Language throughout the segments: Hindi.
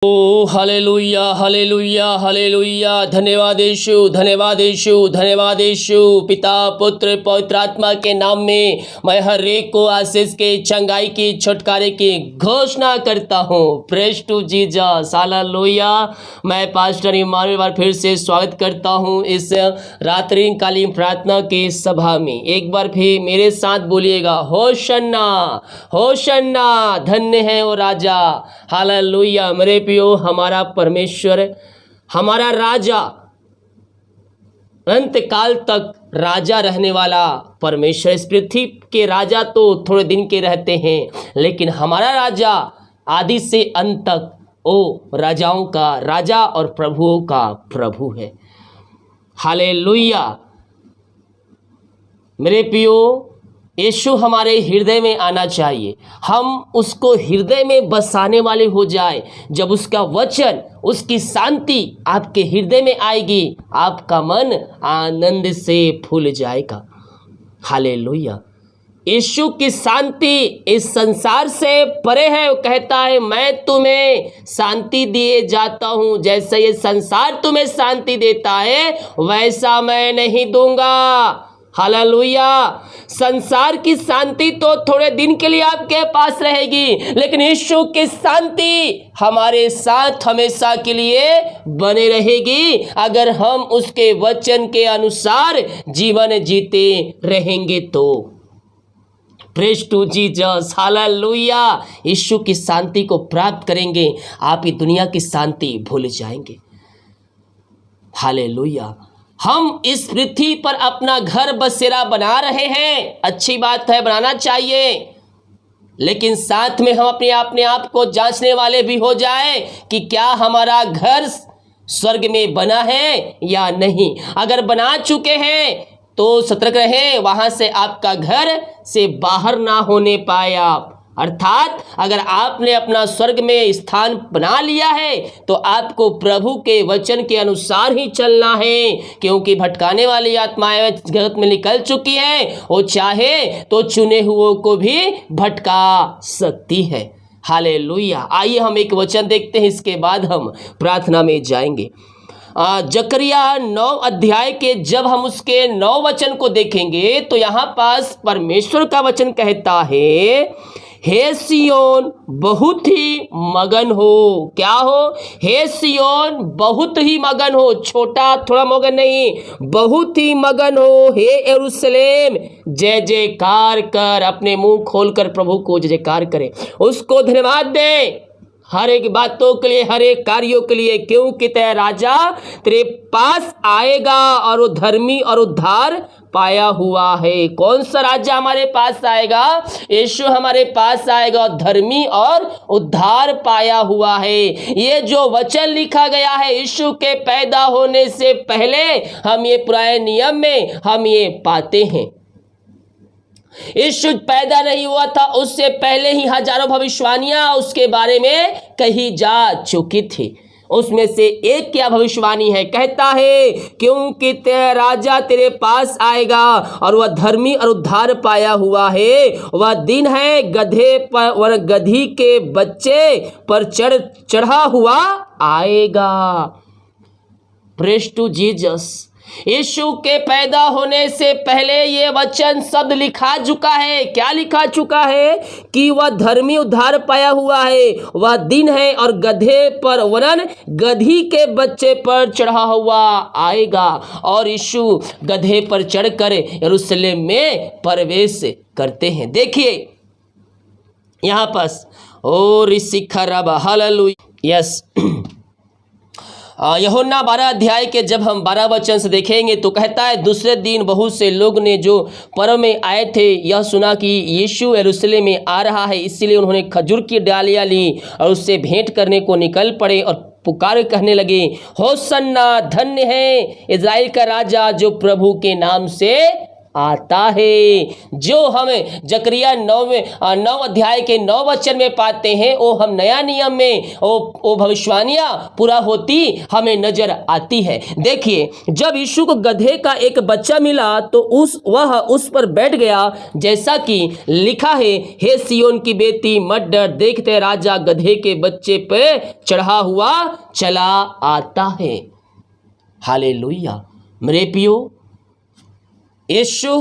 ओ हालेलुया हालेलुया हालेलुया। धन्यवाद यीशु, धन्यवाद यीशु, धन्यवाद यीशु। पिता पुत्र पवित्र आत्मा के नाम में मैं हर एक को आशीष के, चंगाई की, छुटकारे की घोषणा करता हूँ। Praise to Jesus, hallelujah. मैं पास्टर इमानुएल बार फिर से स्वागत करता हूँ इस रात्रिकालीन प्रार्थना के सभा में। एक बार फिर मेरे साथ बोलिएगा, होशन्ना होशन्ना, धन्य है वो राजा। हालेलुया। मेरे प्रियो, हमारा परमेश्वर, हमारा राजा, अंत काल तक राजा रहने वाला परमेश्वर। इस पृथ्वी के राजा तो थोड़े दिन के रहते हैं, लेकिन हमारा राजा आदि से अंत तक वो राजाओं का राजा और प्रभुओं का प्रभु है। हालेलुया। मेरे प्रियो, यीशु हमारे हृदय में आना चाहिए। हम उसको हृदय में बसाने वाले हो जाए। जब उसका वचन, उसकी शांति आपके हृदय में आएगी, आपका मन आनंद से फूल जाएगा। हालेलुया। यीशु की शांति इस संसार से परे है। वो कहता है, मैं तुम्हें शांति दिए जाता हूँ, जैसे ये संसार तुम्हें शांति देता है वैसा मैं नहीं दूंगा। हालेलुया। संसार की शांति तो थोड़े दिन के लिए आपके पास रहेगी, लेकिन यीशु की शांति हमारे साथ हमेशा के लिए बने रहेगी, अगर हम उसके वचन के अनुसार जीवन जीते रहेंगे तो। Praise to Jesus, hallelujah. यीशु की शांति को प्राप्त करेंगे, आप ये दुनिया की शांति भूल जाएंगे। हालेलुया। हम इस पृथ्वी पर अपना घर बसेरा बना रहे हैं, अच्छी बात है, बनाना चाहिए, लेकिन साथ में हम अपने आप को जांचने वाले भी हो जाए कि क्या हमारा घर स्वर्ग में बना है या नहीं। अगर बना चुके हैं तो सतर्क रहें, वहां से आपका घर से बाहर ना होने पाए आप। अर्थात अगर आपने अपना स्वर्ग में स्थान बना लिया है तो आपको प्रभु के वचन के अनुसार ही चलना है, क्योंकि भटकाने वाली आत्माएं जगत में निकल चुकी हैं। वो चाहे तो चुने हुओं को भी भटका सकती है। हालेलुया। आइए हम एक वचन देखते हैं, इसके बाद हम प्रार्थना में जाएंगे। जकरिया 9 अध्याय के जब हम उसके 9 वचन को देखेंगे तो यहाँ पास परमेश्वर का वचन कहता है, हे सियोन बहुत ही मगन हो। क्या हो? हे सियोन बहुत ही मगन हो, छोटा थोड़ा मगन नहीं, बहुत ही मगन हो। हे यरूशलेम जय जयकार कर, अपने मुंह खोलकर प्रभु को जय जयकार करे, उसको धन्यवाद दे हर एक बातों के लिए, हर एक कार्यों के लिए, क्योंकि तेरा राजा तेरे पास आएगा और वो धर्मी और उद्धार पाया हुआ है। कौन सा राजा हमारे पास आएगा? यीशु हमारे पास आएगा और धर्मी और उद्धार पाया हुआ है। ये जो वचन लिखा गया है यीशु के पैदा होने से पहले, हम ये पुराने नियम में हम ये पाते हैं। यीशु पैदा नहीं हुआ था उससे पहले ही हजारों भविष्यवाणियां उसके बारे में कही जा चुकी थी। उसमें से एक क्या भविष्यवाणी है? कहता है, क्योंकि तेरा राजा तेरे पास आएगा और वह धर्मी और उद्धार पाया हुआ है। वह दिन है गधे पर और गधी के बच्चे पर चढ़ा हुआ आएगा। Praise to Jesus. यीशु के पैदा होने से पहले ये वचन शब्द लिखा चुका है। क्या लिखा चुका है? कि वह धर्मी उद्धार पाया हुआ है, वह दिन है और गधे पर वरन गधी के बच्चे पर चढ़ा हुआ आएगा। और यीशु गधे पर चढ़कर यरूशलेम में प्रवेश करते हैं। देखिए यहाँ पास और शिखर, हालेलुया। यस, यूहन्ना 12 अध्याय के जब हम 12 वचन से देखेंगे तो कहता है, दूसरे दिन बहुत से लोग ने जो पर्व में आए थे यह सुना कि यीशु यरूशलेम में आ रहा है, इसलिए उन्होंने खजूर की डालियाँ ली और उससे भेंट करने को निकल पड़े और पुकार कहने लगे, होसन्ना, धन्य है इज़राइल का राजा जो प्रभु के नाम से आता है। जो हमें जकरिया 9 अध्याय के 9 वचन में पाते हैं, वो हम नया नियम में वो भविष्यवाणियां पूरा होती हमें नजर आती है। देखिए, जब यीशु को गधे का एक बच्चा मिला तो वह उस पर बैठ गया, जैसा कि लिखा है, हे सियोन की बेटी मत डर, देखते राजा गधे के बच्चे पे चढ़ा हुआ चला आता है। हालेलुया। मेरे प्रियो, यीशु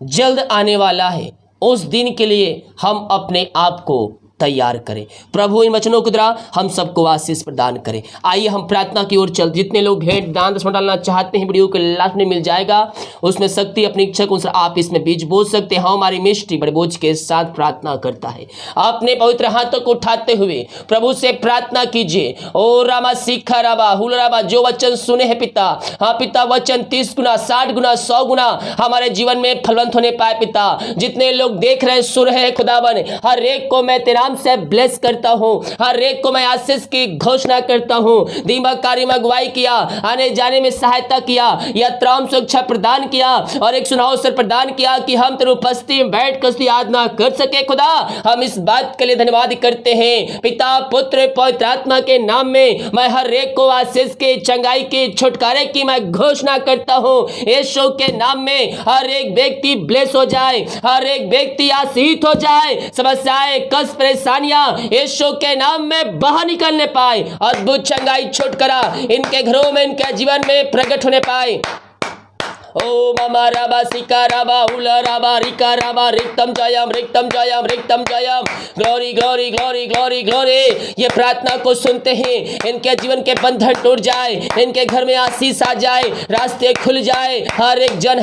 जल्द आने वाला है। उस दिन के लिए हम अपने आप को तैयार करें। प्रभु इन वचनों के द्वारा हम सबको आशीष प्रदान करें। आइए हम प्रार्थना की ओर चल। जितने लोग भेंट दान दक्षिणा डालना चाहते हैं, वीडियो के लास्ट में मिल जाएगा, उसमें शक्ति अपनी इच्छा के अनुसार आप इसमें बीज बो सकते हैं। हमारी मिस्ट्री बड़े बोझ के साथ प्रार्थना करता है। अपने पवित्र हाथों को उठाते हुए प्रभु से प्रार्थना कीजिए। ओ रामा सीखा राबा हुल राबा, जो वचन सुने हैं पिता, हाँ पिता, वचन 30 गुना 60 गुना 100 गुना हमारे जीवन में फलवंत होने पाए पिता। जितने लोग देख रहे हैं, सुन रहे हैं खुदावन, हर एक को मैं तेरा नाम से ब्लेस करता हूं, हर एक को मैं आशीष की घोषणा करता हूं। दिमाग कार्य में अगुवाई किया, आने जाने में सहायता किया, यात्राओं में सुरक्षा प्रदान किया और एक सुनाव अवसर प्रदान किया कि हम तेरी उपस्थिति में बैठ कर यादना कर सके। खुदा, हम इस बात के लिए धन्यवाद करते हैं। पिता, पुत्र, पवित्र आत्मा के नाम में मैं हर एक को आशीष के, चंगाई के, छुटकारे की मैं घोषणा करता हूं। यीशु के नाम में हर एक व्यक्ति ब्लेस हो जाए, हर एक व्यक्ति आशीष हो जाए। समस्याएं, कष्ट, परेशानियां यीशु के नाम में बाहर निकलने पाए। अद्भुत चंगाई, छुटकारा इनके घरों में, इनके जीवन में प्रकट होने पाए। ओ मामा राबा सिका राबा हुला राबा रिका राबा रिक्तम जयम रिक्तम जयम रिक्तम जयम। Glory glory glory glory glory. ये प्रार्थना को सुनते ही इनके जीवन के बंधन टूट जाए, इनके घर में आशीष आ जाए, रास्ते खुल जाए, हर एक जन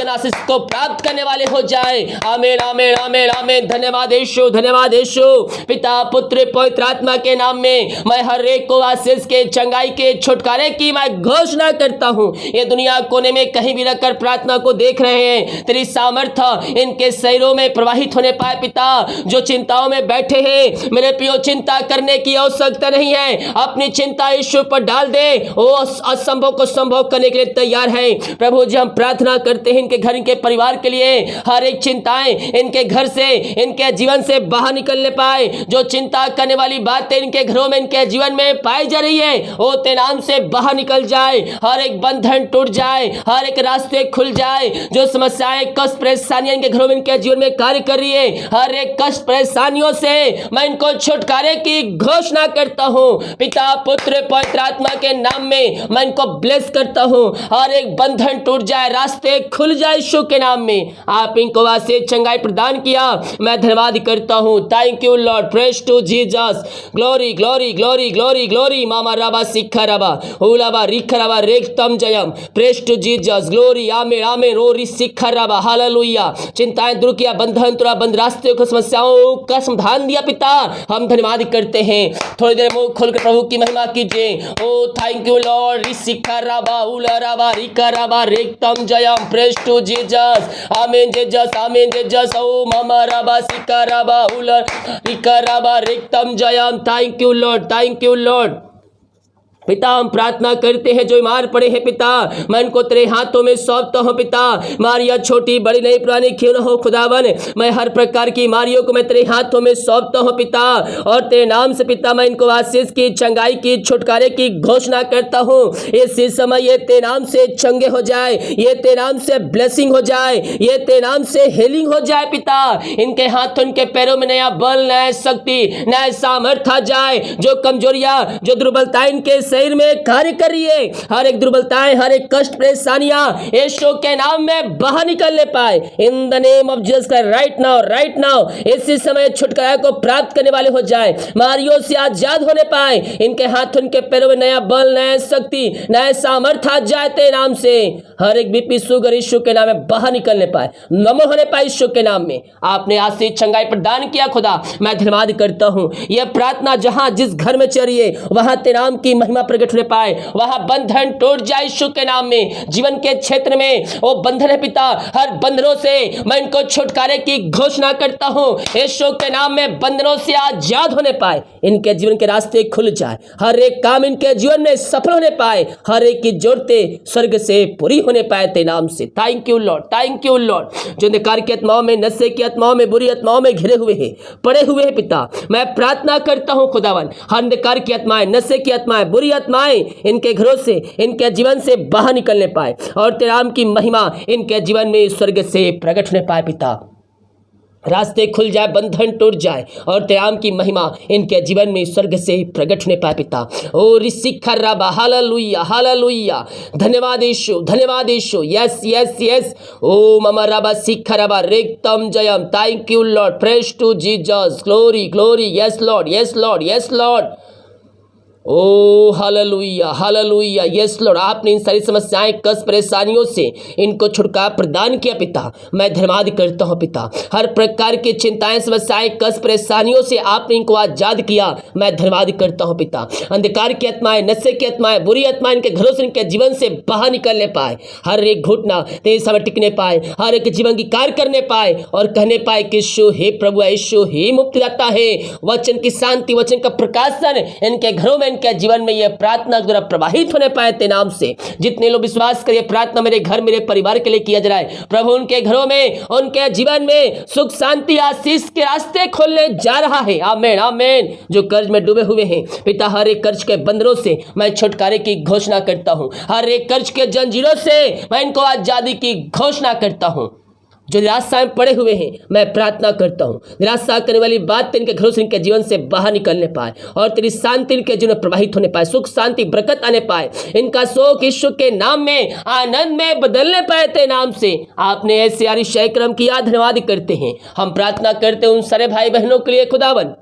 आशीष को प्राप्त करने वाले हो जाए। आमीन आमीन आमीन आमीन। धन्यवाद यीशु, धन्यवाद यीशु। पिता, पुत्र, पवित्र आत्मा के नाम में मैं हर एक को आशीष के, चंगाई के, छुटकारे की मैं घोषणा करता हूँ। ये दुनिया कोने में कहीं भी कर प्रार्थना को देख रहे हैं, तेरी सामर्थ्य इनके शरीरों में प्रवाहित होने पाए पिता। जो चिंताओं में बैठे हैं, मेरे प्रियो, चिंता करने की आवश्यकता नहीं है। अपनी चिंता यीशु पर डाल दे, वो असंभव को संभव करने के लिए तैयार है। प्रभु जी, हम प्रार्थना करते हैं इनके घर, इनके परिवार के लिए। हर एक चिंताएं इनके घर से, इनके जीवन से बाहर निकलने पाए। जो चिंता करने वाली बातें इनके घरों में, इनके जीवन में पाई जा रही है, वो तेरे नाम से बाहर निकल जाए। हर एक बंधन टूट जाए, हर एक रास्ते खुल जाए। जो समस्याएं, कष्ट, परेशानियां इनके घरों में, इनके जीवन में कार्य कर रही है, हर एक कष्ट, परेशानियों से मैं इनको छुटकारे की घोषणा करता हूं। पिता, पुत्र, पवित्र आत्मा के नाम में मैं इनको ब्लेस करता हूं। हर एक बंधन टूट जाए, रास्ते खुल जाए यीशु के नाम में। आप इनको आशीष, चंगाई प्रदान किया, मैं धन्यवाद करता हूं। Thank you Lord, praise to Jesus. Glory glory glory glory glory. मामा राबा सिखा राबा हुलाबा रिखा राबा रेक्तम जयम। Praise to Jesus. ग्लोरी आमीन आमीन। रोरी सिखा राबा हालेलुया। चिंताएं दूर किया, बंधन तुरा, बंद रास्ते को, समस्याओं का समाधान दिया पिता। हम धन्यवाद करते हैं। थोड़ी देर मुंह खोलकर प्रभु की महिमा कीजिए। ओ थैंक यू लॉर्ड। सिखा राबा हुला राबा रिका राबा रेक्तम जयम। Praise to Jesus. आमीन जीसस, आमीन जीसस। ओ मामा राबा सिखा राबा हुला रिका राबा रेक्तम जयम। Thank you Lord, thank you Lord. पिता, हम प्रार्थना करते हैं जो बीमार पड़े हैं पिता, मैं इनको तेरे हाथों में सौंपता हूं पिता। बीमारियां छोटी बड़ी नहीं पुरानी क्यों न हो खुदावन, मैं हर प्रकार की बीमारियों को मैं तेरे हाथों में सौंपता हूं पिता। और तेरे नाम से पिता मैं इनको आशीष की, चंगाई की, छुटकारे की घोषणा करता हूं। इसी समय ये तेरे नाम से चंगे हो जाए, ये तेरे नाम से ब्लेसिंग हो जाए, ये तेरे नाम से हीलिंग हो जाए पिता। इनके हाथों, इनके पैरों में नया बल, नया शक्ति, नया सामर्थ्य आ जाए। जो कमजोरियां, जो दुर्बलताएं इनके शरीर में कार्य कर रही है, हर एक दुर्बलताएं, हर एक कष्ट, परेशानियां यीशु के नाम में बाहर निकलने पाए। In the name of Jesus right now, right now इसी समय छुटकारा को प्राप्त करने वाले हो जाए, मारियों से आजाद होने पाए। इनके हाथों, इनके पैरों में नया बल, नया शक्ति, नया सामर्थ्य आ जाए तेरे नाम से। हर एक बीपी, शुगर यीशु के नाम में बाहर निकलने पाए, नमो होने पाए यीशु के नाम में। आपने आशीष, चंगाई प्रदान किया खुदा, मैं धन्यवाद करता हूं। यह प्रार्थना जहां जिस घर में चल रही है, वहां तेरे नाम की महिमा प्रकट होने पाए, वहां बंधन टूट जाए यीशु के नाम में। जीवन के क्षेत्र में वो बंधन है पिता, हर बंधनों से मैं इनको छुटकारे की घोषणा करता हूं। यीशु के नाम में बंधनों से आजाद होने पाए, इनके जीवन के रास्ते खुल जाए, हर एक काम इनके जीवन में सफल होने पाए, हर एक की जरूरतें स्वर्ग से पूरी होने पाए तेरे नाम से। Thank you Lord, thank you Lord. जो अंधकार की आत्माओं में, नशे की आत्माओं में, बुरी आत्माओं में घिरे हुए हैं, पड़े हुए हैं पिता, मैं प्रार्थना करता हूँ खुदावन, हर अंधकार की आत्माएं, नशे की आत्माएं, बुरी आत्माएं इनके घरों से, इनके जीवन से बाहर निकलने पाए और तेरे नाम की महिमा इनके जीवन में स्वर्ग से प्रकट होने पाए पिता। रास्ते खुल जाए, बंधन टूट जाए और तेरे नाम की महिमा इनके जीवन में स्वर्ग से प्रकट होने पाए पिता। ओ रिसिखर रबा, हालेलुया हालेलुया, धन्यवाद यीशु, धन्यवाद यीशु। यस यस यस, ओ मम रबा सिखर रबा रेक्तम जयम। Thank you Lord, praise to Jesus, glory glory. Yes lord, yes lord, yes lord. ओ हालेलुया हालेलुया। यस लॉर्ड, आपने इन सारी समस्याएं, कष्ट, परेशानियों से इनको छुटकारा प्रदान किया पिता। मैं धन्यवाद करता हूं पिता। हर प्रकार की चिंताएं, समस्याएं, कष्ट, परेशानियों से आपने इनको आजाद किया। मैं धन्यवाद करता हूं पिता। अंधकार की आत्माएं, नशे की आत्माएं, बुरी आत्माएं इनके घरों से, इनके जीवन से बाहर निकलने पाए। हर एक घुटना तेरे समय टिकने पाए, हर एक जीवन की कार्य करने पाए और कहने पाए कि यीशु हे प्रभु, यीशु ही मुक्तिदाता है। वचन की शांति, वचन का प्रकाशन इनके घरों में, इनके जीवन में यह प्रार्थना द्वारा प्रवाहित होने पाए तेरे नाम से। जितने लोग विश्वास करिए, प्रार्थना मेरे घर, मेरे परिवार के लिए किया जा रहा है प्रभु, उनके घरों में, उनके जीवन में सुख, शांति, आशीष के रास्ते खोलने जा रहा है। आमीन आमीन। जो कर्ज में डूबे हुए हैं पिता, हर एक कर्ज के बंधनों से मैं छुटकारे की घोषणा करता हूं। हर एक कर्ज के जंजीरों से मैं इनको आजादी की घोषणा करता हूं। जो निराशा में पड़े हुए हैं, मैं प्रार्थना करता हूँ, निराशा करने वाली बात इनके घरों से, इनके जीवन से बाहर निकलने पाए और तेरी शांति इनके जीवन में प्रवाहित होने पाए, सुख, शांति, बरकत आने पाए। इनका शोक यीशु के नाम में आनंद में बदलने पाए तेरे नाम से। आपने ऐसे आरिशाई क्रम किया, धन्यवाद करते हैं। हम प्रार्थना करते हैं उन सारे भाई बहनों के लिए खुदावन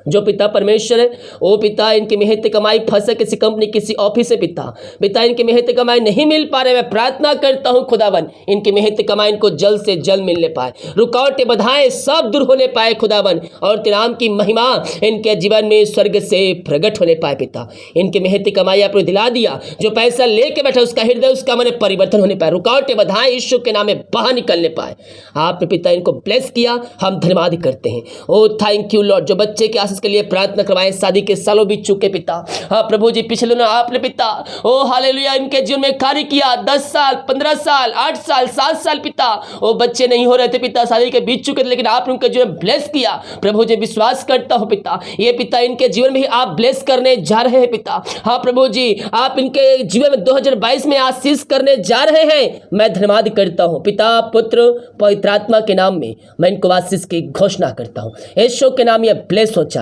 जो पिता परमेश्वर है। ओ पिता, इनकी मेहनत कमाई फंसे किसी कंपनी, किसी ऑफिस से पिता इनकी मेहनत कमाई नहीं मिल पा रहे। मैं प्रार्थना करता हूं खुदावन, इनकी मेहनत कमाई इनको जल्द से जल्द मिलने पाए, रुकावटें, बाधाएं सब दूर होने पाए खुदावन, और तेरे नाम की महिमा इनके जीवन में स्वर्ग से प्रकट होने पाए पिता। इनकी मेहनत कमाई आपने दिला दिया, जो पैसा लेके बैठा उसका हृदय, उसका मन परिवर्तन होने पाए, रुकावटें, बाधाएं यीशु के नाम में बाहर निकलने पाए। आपने पिता इनको ब्लेस किया, हम धन्यवाद करते हैं। ओ थैंक यू लॉर्ड। जो बच्चे के आशीष के लिए प्रार्थना करवाएं, शादी के सालों बीत चुके पिता, हाँ प्रभु जी, पिछले दिनों आपने पिता ओ हालेलुया इनके जीवन में कार्य किया। 10 साल, 15 साल, 8 साल, 7 साल पिता, वो बच्चे नहीं हो रहे थे पिता, शादी के बीत चुके थे, लेकिन आपने उनके जीवन ब्लेस किया प्रभु जी। विश्वास करता हूँ पिता, ये पिता इनके जीवन में ही आप ब्लेस करने जा रहे हैं पिता। हाँ प्रभु जी, आप इनके जीवन में 2022 में आशीष करने जा रहे हैं। मैं धन्यवाद करता हूँ पिता, पुत्र, पवित्र आत्मा के नाम में मैं इनको आशीष की घोषणा करता हूँ। यीशु के नाम ये ब्लेस हो जाए।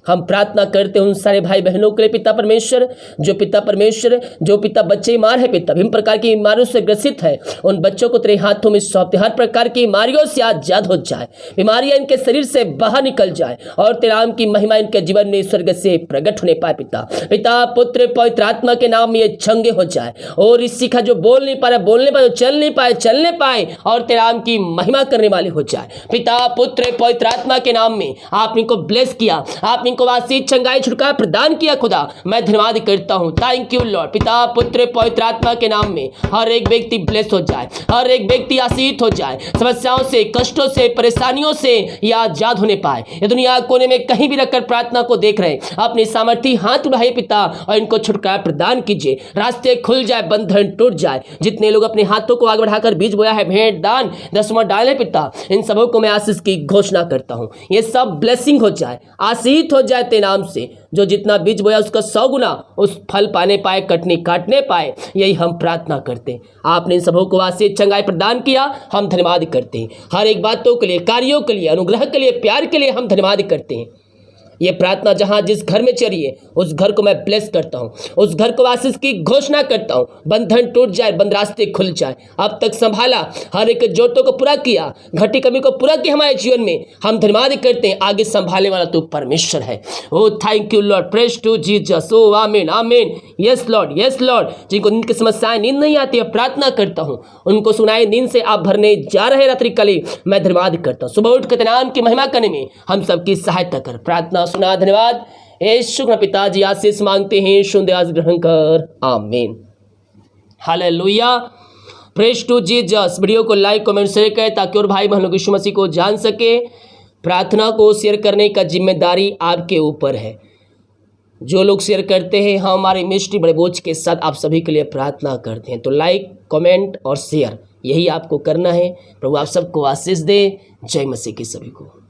हम प्रार्थना करते हैं उन सारे भाई बहनों के लिए पिता परमेश्वर, जो पिता बच्चे बीमार है पिता, विभिन्न प्रकार की बीमारियों से ग्रसित है, उन बच्चों को तेरे हाथों में सौंपते, हर प्रकार की बीमारियों से आजाद हो जाए, बीमारियां इनके शरीर से बाहर निकल जाए और तेरे नाम की महिमा इनके जीवन में स्वर्ग से प्रकट होने पाए पिता, पुत्र, पवित्र आत्मा के नाम में ये चंगे हो जाए। और इस सीखा जो बोल नहीं पा रहा बोलने पाए, चलने पाए और तेरे नाम की महिमा करने वाले हो जाए पिता, पुत्र, पवित्र आत्मा के नाम में। आपने इनको ब्लेस किया, आपने को आशीष, चंगाई, छुटकारा प्रदान किया खुदा। मैं धन्यवाद करता हूं। Thank you Lord. पिता, पुत्र, पवित्र आत्मा के नाम में हर एक व्यक्ति ब्लेस हो जाए, हर एक व्यक्ति आशीष हो जाए, समस्याओं से, कष्टों से, परेशानियों से या आजाद होने पाए। ये दुनिया कोने में कहीं भी रखकर प्रार्थना को देख रहे, अपनी सामर्थ्य हाथ उठाइए पिता और इनको छुटकारा प्रदान कीजिए, रास्ते खुल जाए, बंधन टूट जाए। जितने लोग अपने हाथों को आगे बढ़ाकर बीज बोया है, भेंट, दान, दसवां डाले पिता, इन सबों को मैं आशीष की घोषणा करता हूं। ये सब ब्लेसिंग हो जाए, आशीष हो जाए तेरे नाम से। जो जितना बीज बोया उसका 100 गुना उस फल पाने पाए, कटनी काटने पाए, यही हम प्रार्थना करते हैं। आपने इन सबों को आशीष, चंगाई प्रदान किया, हम धन्यवाद करते हैं। हर एक बातों के लिए, कार्यों के लिए, अनुग्रह के लिए, प्यार के लिए हम धन्यवाद करते हैं। ये प्रार्थना जहां जिस घर में चलिए उस घर को मैं ब्लेस करता हूं, उस घर को आशीष की घोषणा करता हूं। बंधन टूट जाए, बंद रास्ते खुल जाए। अब तक संभाला, हर एक जरूरतों को पूरा किया, घटी कमी को पूरा किया हमारे जीवन में, हम धन्यवाद करते हैं। आगे संभालने वाला तू परमेश्वर है। ओ thank you Lord, praise to Jesus. ओ आमीन आमीन। Yes lord, yes lord. जिनको नींद की समस्याएं, नींद नहीं आती है, प्रार्थना करता हूं उनको सुनाए नींद से आप भरने जा रहे रात्रि कली, मैं धन्यवाद करता हूं। सुबह उठ के नाम की महिमा करने में हम सबकी सहायता कर। प्रार्थना सुना, धन्यवाद। यीशु के पिताजी आशीष मांगते हैं, सुन दे आज ग्रहण कर। आमीन। Hallelujah. Praise to Jesus. Video को लाइक, कमेंट, शेयर करें ताकि और भाई बहन लोग यीशु मसीह को जान सके। प्रार्थना को शेयर करने का जिम्मेदारी आपके ऊपर है। जो लोग शेयर करते हैं, हम हमारे मिनिस्ट्री बड़े बोझ के साथ आप सभी के लिए प्रार्थना करते हैं। तो लाइक, कमेंट और शेयर यही आपको करना है। प्रभु आप सबको आशीष दे। जय मसीह की सभी को।